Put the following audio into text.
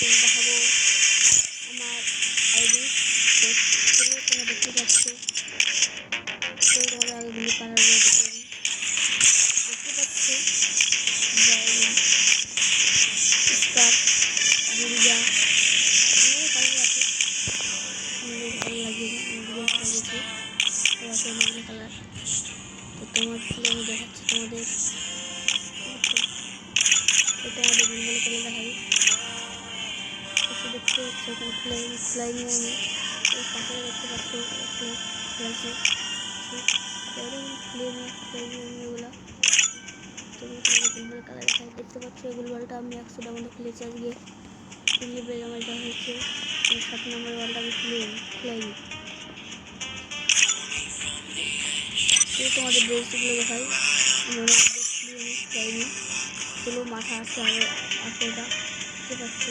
দেখাবো আমার আইডি। চলো তোমরা দেখতে পাচ্ছ, তো তোমাদের আগে ব্লু কালার দেখতে পাচ্ছ স্টার গুড়িয়া অনেক কালার আছে। ভালো লাগে অনেক কালার। তো তোমার ফুলে আমি দেখাচ্ছি তোমাদের, এটা আমাদের বিভিন্ন কালার দেখাই। দেখতে পাচ্ছ এখানে ফ্লাই নিয়ে আমি এই পাশে দেখতে পাচ্ছ ফ্লাইছে এগুলা। তোমাদের বিভিন্ন কালার দেখাই। দেখতে পাচ্ছ এগুলো ওয়ালটা আমি 100টার মধ্যে খুলেছি আজকে। খুললে বেশ আমার যা হচ্ছে 7 নম্বর ওয়ালটা আমি খুলাইনি। তোমাদের ড্রেসগুলো দেখাই, আমি খুলাইনি। চলো মাথা আসছে আরো 8টা। দেখতে পাচ্ছ